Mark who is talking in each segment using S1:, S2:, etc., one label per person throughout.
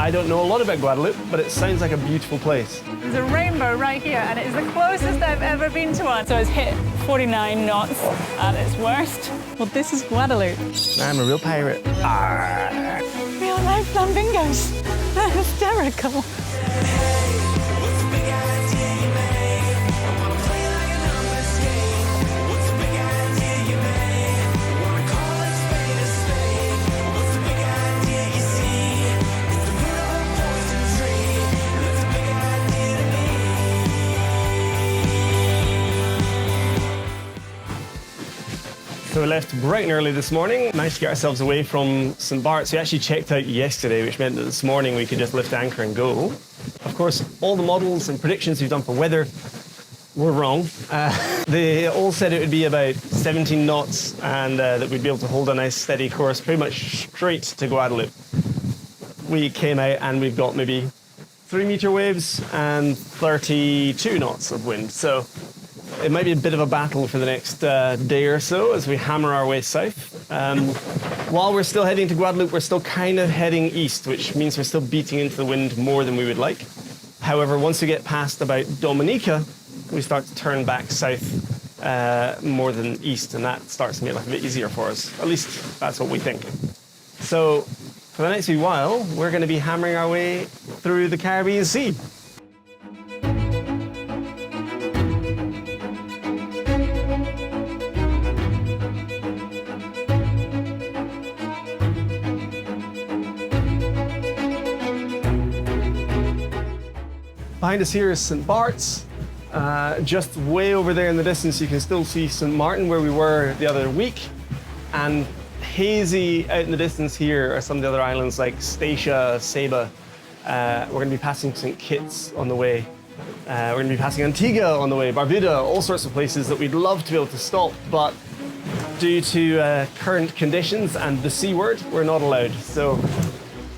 S1: I don't know a lot about Guadeloupe, but it sounds like a beautiful place.
S2: There's a rainbow right here, and it is the closest I've ever been to one. So it's hit 49 knots at its worst. Well, this is Guadeloupe.
S1: I'm a real pirate. Arr.
S2: Real life flambingos. They're hysterical.
S1: So we left bright and early this morning. Managed to get ourselves away from St Barth. So we actually checked out yesterday, which meant that this morning we could just lift anchor and go. Of course, all the models and predictions we've done for weather were wrong. They all said it would be about 17 knots and that we'd be able to hold a nice steady course pretty much straight to Guadeloupe. We came out and we've got maybe 3-meter waves and 32 knots of wind. So it might be a bit of a battle for the next day or so as we hammer our way south. While we're still heading to Guadeloupe, we're still kind of heading east, which means we're still beating into the wind more than we would like. However, once we get past about Dominica, we start to turn back south more than east, and that starts to make life a bit easier for us. At least that's what we think. So for the next wee while, we're going to be hammering our way through the Caribbean Sea. Behind us here is St Barth's. Just way over there in the distance, you can still see St Martin, where we were the other week. And hazy out in the distance here are some of the other islands like Statia, Saba. We're going to be passing St Kitts on the way. We're going to be passing Antigua on the way, Barbuda, all sorts of places that we'd love to be able to stop, but due to current conditions and the C word, we're not allowed. So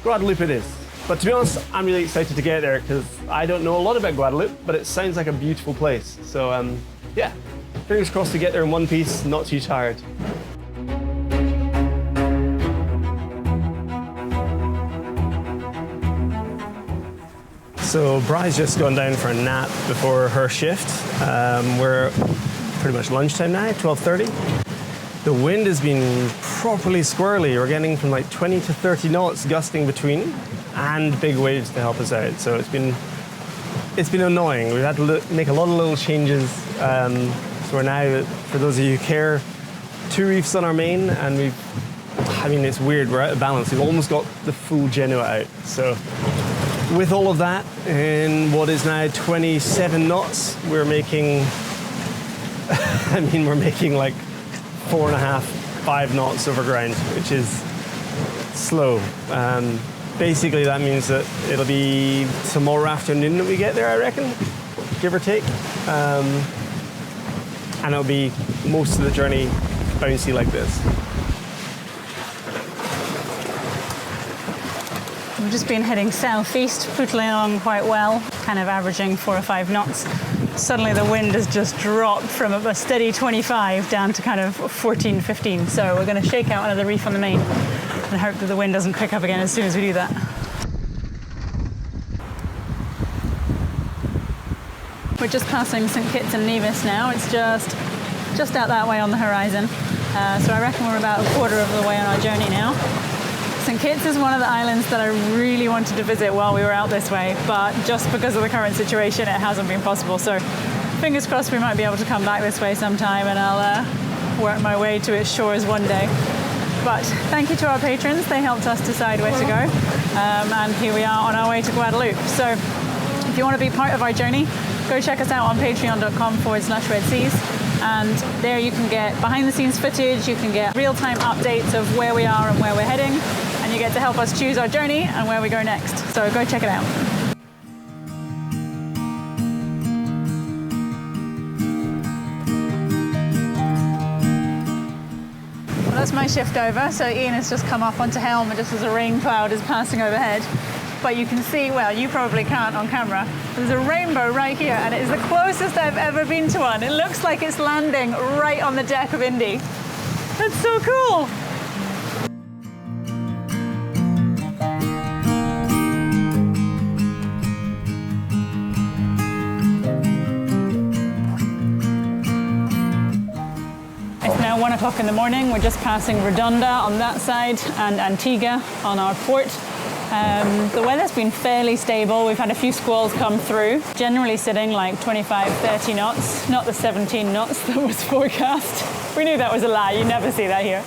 S1: Guadeloupe it is. But to be honest, I'm really excited to get there because I don't know a lot about Guadeloupe, but it sounds like a beautiful place. So yeah, fingers crossed to get there in one piece, not too tired. So Bry's just gone down for a nap before her shift. We're pretty much lunchtime now, 12:30. The wind has been properly squirrely. We're getting from like 20 to 30 knots gusting between, and big waves to help us out. So it's been annoying. We've had to make a lot of little changes. So we're now, for those of you who care, 2 reefs on our main, and it's weird, we're out of balance. We've almost got the full Genoa out. So with all of that, in what is now 27 knots, we're making, we're making like 4.5, 5 knots over ground, which is slow. Basically, that means that it'll be tomorrow afternoon that we get there, I reckon, give or take. And it'll be most of the journey bouncy like this.
S2: We've just been heading southeast, pootling along quite well, kind of averaging 4 or 5 knots. Suddenly the wind has just dropped from a steady 25 down to kind of 14, 15. So we're going to shake out another reef on the main and hope that the wind doesn't pick up again as soon as we do that. We're just passing St Kitts and Nevis now. It's just out that way on the horizon. So I reckon we're about a quarter of the way on our journey now. St Kitts is one of the islands that I really wanted to visit while we were out this way, but just because of the current situation, it hasn't been possible. So fingers crossed we might be able to come back this way sometime, and I'll work my way to its shores one day. But thank you to our patrons. They helped us decide where to go. And here we are on our way to Guadeloupe. So if you want to be part of our journey, go check us out on patreon.com/redseas. And there you can get behind the scenes footage, you can get real-time updates of where we are and where we're heading, and you get to help us choose our journey and where we go next. So go check it out. Well, that's my shift over. So Iain has just come up onto helm just as a rain cloud is passing overhead. But you can see, well, you probably can't on camera, there's a rainbow right here, and it is the closest I've ever been to one. It looks like it's landing right on the deck of Indy. That's so cool. o'clock in the morning. We're just passing Redonda on that side and Antigua on our port. The weather's been fairly stable. We've had a few squalls come through, generally sitting like 25, 30 knots, not the 17 knots that was forecast. We knew that was a lie, you never see that here.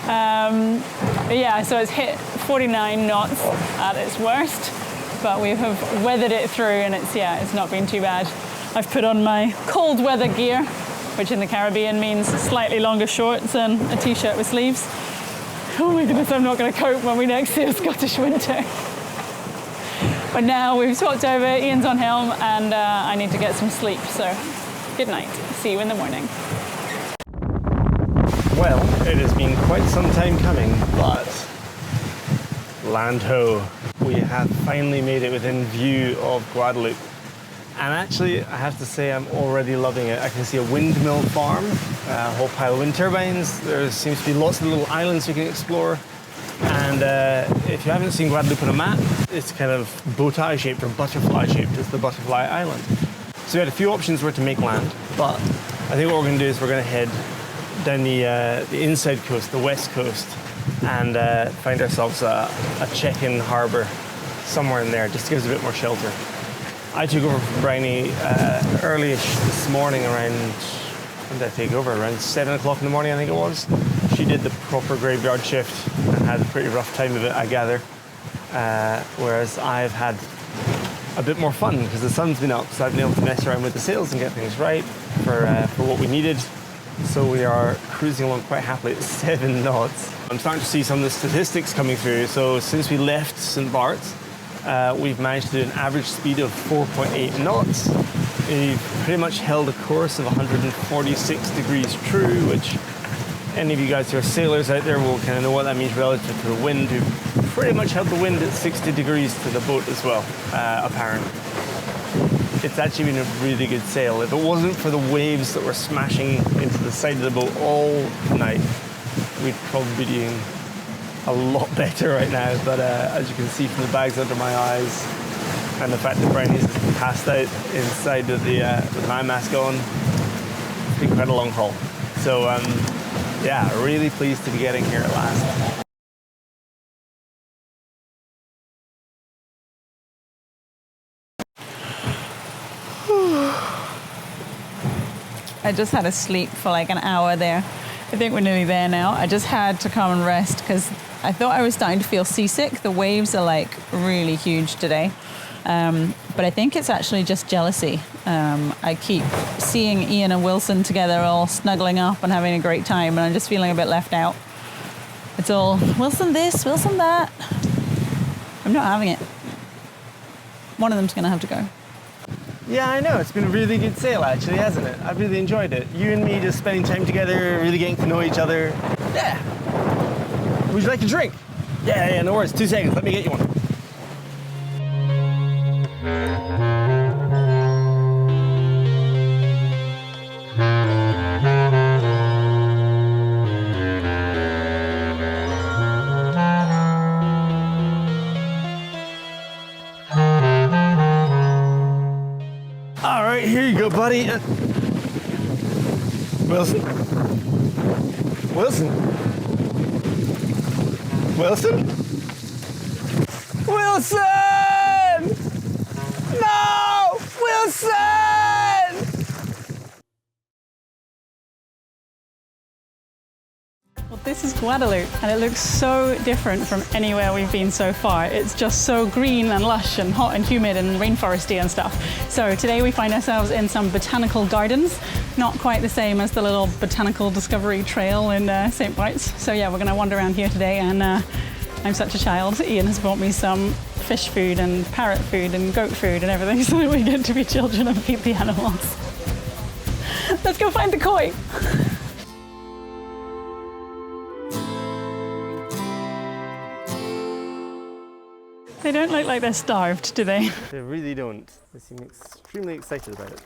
S2: Yeah, so it's hit 49 knots at its worst, but we have weathered it through and it's not been too bad. I've put on my cold weather gear, which in the Caribbean means slightly longer shorts and a t-shirt with sleeves. Oh my goodness, I'm not going to cope when we next see a Scottish winter. But now we've swapped over, Iain's on helm, and I need to get some sleep, so good night. See you in the morning.
S1: Well, it has been quite some time coming, but land ho, we have finally made it within view of Guadeloupe. And actually, I have to say, I'm already loving it. I can see a windmill farm, a whole pile of wind turbines. There seems to be lots of little islands we can explore. And if you haven't seen Guadeloupe on a map, it's kind of bow tie shaped or butterfly shaped. It's the Butterfly Island. So we had a few options where to make land, but I think what we're going to do is we're going to head down the inside coast, the west coast, and find ourselves a check-in harbour somewhere in there, just to give us a bit more shelter. I took over from Brioni early-ish this morning around, when did I take over? Around 7 o'clock in the morning, I think it was. She did the proper graveyard shift and had a pretty rough time of it, I gather. Whereas I've had a bit more fun because the sun's been up, so I've been able to mess around with the sails and get things right for what we needed. So we are cruising along quite happily at 7 knots. I'm starting to see some of the statistics coming through. So since we left St Barth, we've managed to do an average speed of 4.8 knots. We've pretty much held a course of 146 degrees true, which any of you guys who are sailors out there will kind of know what that means relative to the wind. We've pretty much held the wind at 60 degrees to the boat as well, apparently. It's actually been a really good sail. If it wasn't for the waves that were smashing into the side of the boat all night, we'd probably be doing a lot better right now, but as you can see from the bags under my eyes and the fact that Brioni's passed out inside with the eye mask on, it's been quite a long haul. So yeah, really pleased to be getting here at last.
S2: I just had a sleep for like an hour there. I think we're nearly there now. I just had to come and rest because I thought I was starting to feel seasick. The waves are like really huge today. But I think it's actually just jealousy. I keep seeing Iain and Wilson together all snuggling up and having a great time, and I'm just feeling a bit left out. It's all Wilson this, Wilson that. I'm not having it. One of them's going to have to go.
S1: Yeah, I know. It's been a really good sail, actually, hasn't it? I've really enjoyed it. You and me just spending time together, really getting to know each other. Yeah. Would you like a drink? Yeah, no worries. 2 seconds. Let me get you one. Here you go, buddy. Wilson? Wilson? Wilson? Wilson! No! Wilson!
S2: Well, this is Guadeloupe, and it looks so different from anywhere we've been so far. It's just so green and lush and hot and humid and rainforesty and stuff. So today we find ourselves in some botanical gardens, not quite the same as the little botanical discovery trail in St Barth. So yeah, we're going to wander around here today, and I'm such a child. Iain has bought me some fish food and parrot food and goat food and everything so that we get to be children and feed the animals. Let's go find the koi. They don't look like they're starved, do they?
S1: They really don't. They seem extremely excited about it.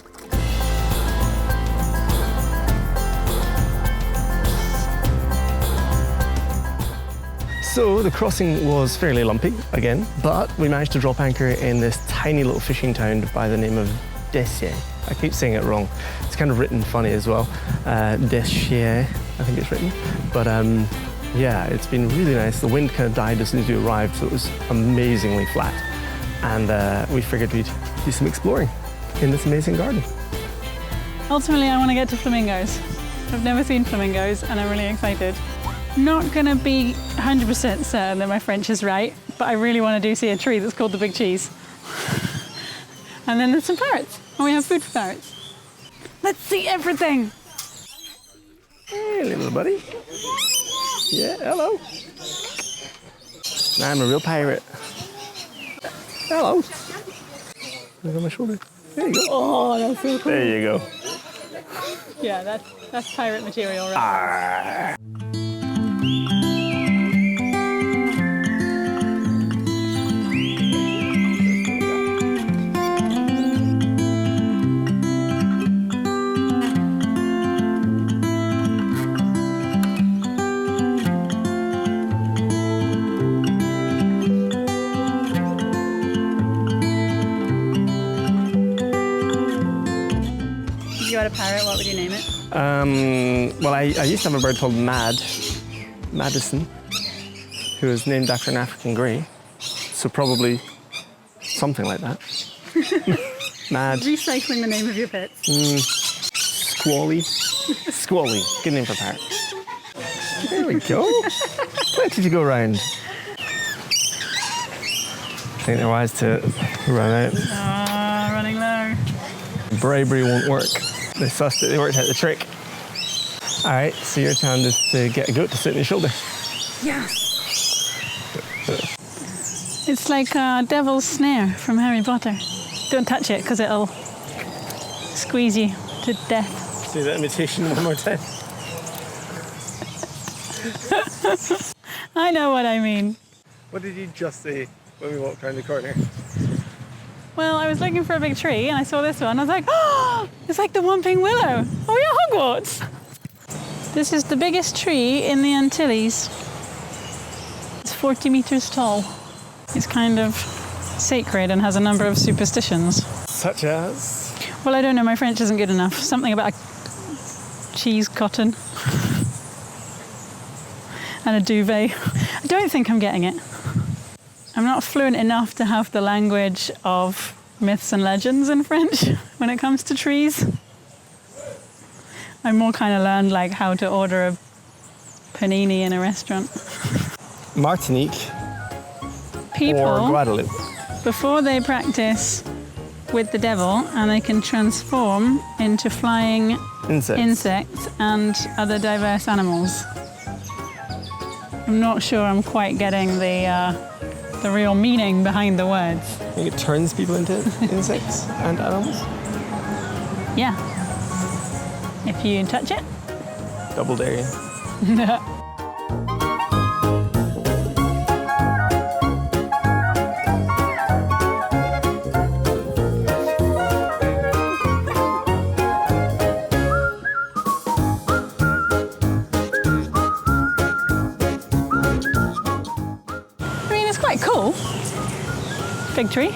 S1: So the crossing was fairly lumpy again, but we managed to drop anchor in this tiny little fishing town by the name of Deshaies. I keep saying it wrong. It's kind of written funny as well. Deshaies. I think it's written. But yeah, it's been really nice. The wind kind of died as soon as we arrived, so it was amazingly flat. And we figured we'd do some exploring in this amazing garden.
S2: Ultimately, I want to get to flamingos. I've never seen flamingos and I'm really excited. Not going to be 100% certain that my French is right, but I really want to see a tree that's called the Big Cheese. And then there's some parrots, and we have food for parrots. Let's see everything!
S1: Hey, little buddy. Yeah, hello. I'm a real pirate. Hello. Look on my shoulder. There you go.
S2: Oh, that's so cool.
S1: There you go.
S2: Yeah, that's pirate material, right?
S1: Arr.
S2: If you had a parrot, what would you name it?
S1: Well, I used to have a bird called Madison, who was named after an African grey. So probably something like that. Mad.
S2: Recycling the name of your pets.
S1: Squally. Squally. Good name for parrot. There we go. Plenty to go round. I think they're wise to run out.
S2: Ah, running low.
S1: Bribery won't work. They sussed it, they worked out the trick. All right, so your turn is to get a goat to sit on your shoulder.
S2: Yes! It's like a devil's snare from Harry Potter. Don't touch it, because it'll squeeze you to death.
S1: Do that imitation one more time.
S2: I know what I mean.
S1: What did you just say when we walked around the corner?
S2: Well, I was looking for a big tree and I saw this one. I was like, oh, it's like the Whomping Willow. Oh, yeah, Hogwarts. This is the biggest tree in the Antilles. It's 40 meters tall. It's kind of sacred and has a number of superstitions.
S1: Such as?
S2: Well, I don't know, my French isn't good enough. Something about a cheese cotton and a duvet. I don't think I'm getting it. I'm not fluent enough to have the language of myths and legends in French when it comes to trees. I more kind of learned like how to order a panini in a restaurant.
S1: Martinique
S2: People,
S1: or Guadeloupe.
S2: before they practice with the devil and they can transform into flying insects and other diverse animals. I'm not sure I'm quite getting the real meaning behind the words.
S1: I think it turns people into insects and animals.
S2: Yeah. If you touch it.
S1: Double dare you.
S2: I mean, it's quite cool. Big tree.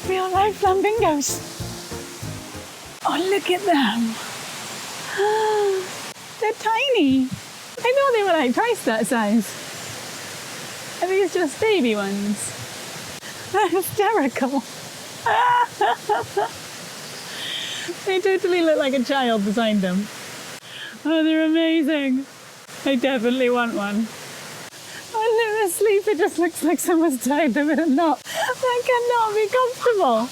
S2: Real life flambingos. Oh, look at them. They're tiny. I thought they were like twice that size. Are these just baby ones? They're hysterical. They totally look like a child designed them. Oh, they're amazing. I definitely want one. Oh, they're asleep. It just looks like someone's tied them in a knot. That cannot be comfortable.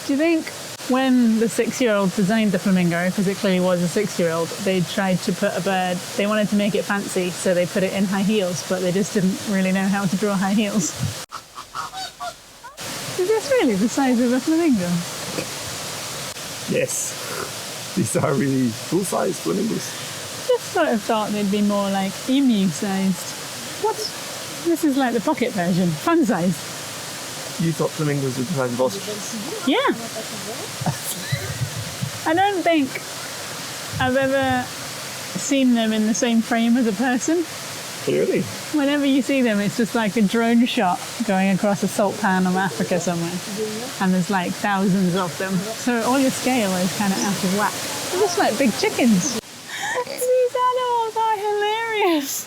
S2: Do you think when the 6-year-old designed the flamingo, because it clearly was a 6-year-old, they tried to put a bird, they wanted to make it fancy, so they put it in high heels, but they just didn't really know how to draw high heels. Is this really the size of a flamingo?
S1: Yes. These are really full-size flamingos.
S2: Just sort of thought they'd be more like emu-sized. What? This is like the pocket version, fun-sized.
S1: You thought flamingos were the size of ostriches?
S2: Yeah. I don't think I've ever seen them in the same frame as a person.
S1: Really?
S2: Whenever you see them, it's just like a drone shot going across a salt pan of Africa somewhere. And there's like thousands of them. So all your scale is kind of out of whack. They're just like big chickens. These animals are hilarious.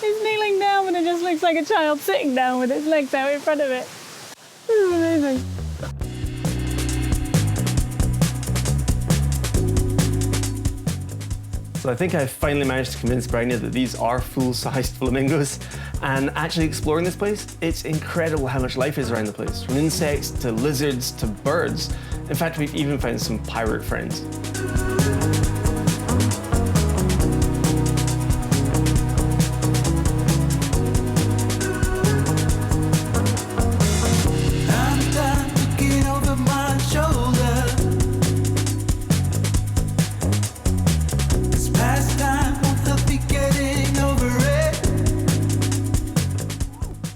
S2: It's kneeling down, but it just looks like a child sitting down with its legs out in front of it. This is amazing.
S1: So I think I finally managed to convince Brioni that these are full-sized flamingos. And actually exploring this place, it's incredible how much life is around the place. From insects to lizards to birds. In fact, we've even found some pirate friends.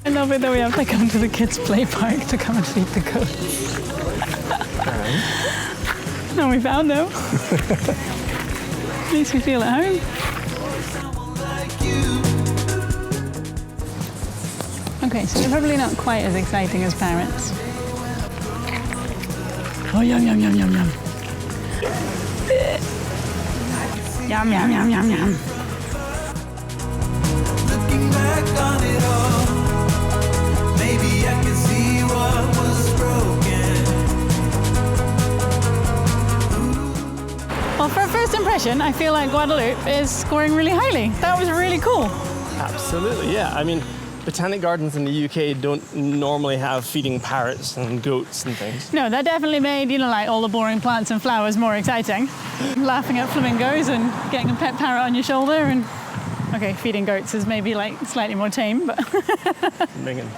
S2: I love it that we have to come to the kids' play park to come and feed the goats. And we found them. At least we feel at home. Okay, so they're probably not quite as exciting as parrots. Oh, yum, yum, yum, yum, yum. Yum, yum, yum, yum, yum.
S3: Looking back on it all, maybe I can see what was broken.
S2: Well, for a first impression, I feel like Guadeloupe is scoring really highly. That was really cool.
S1: Absolutely, yeah. I mean, botanic gardens in the UK don't normally have feeding parrots and goats and things.
S2: No, that definitely made, like all the boring plants and flowers more exciting. Laughing at flamingos and getting a pet parrot on your shoulder and, okay, feeding goats is maybe like slightly more tame, but...
S1: Minging.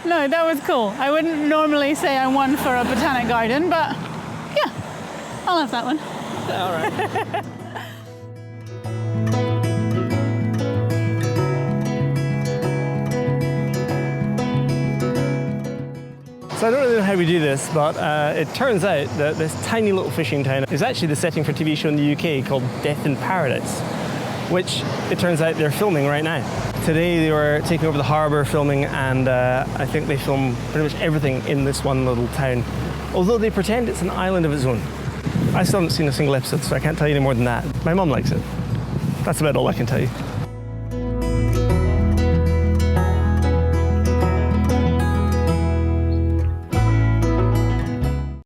S2: No, that was cool. I wouldn't normally say I won for a botanic garden, but yeah, I'll have that one.
S1: All right. So I don't really know how we do this, but it turns out that this tiny little fishing town is actually the setting for a TV show in the UK called Death in Paradise, which it turns out they're filming right now. Today they were taking over the harbour filming, and I think they film pretty much everything in this one little town, although they pretend it's an island of its own. I still haven't seen a single episode, so I can't tell you any more than that. My mum likes it. That's about all I can tell you.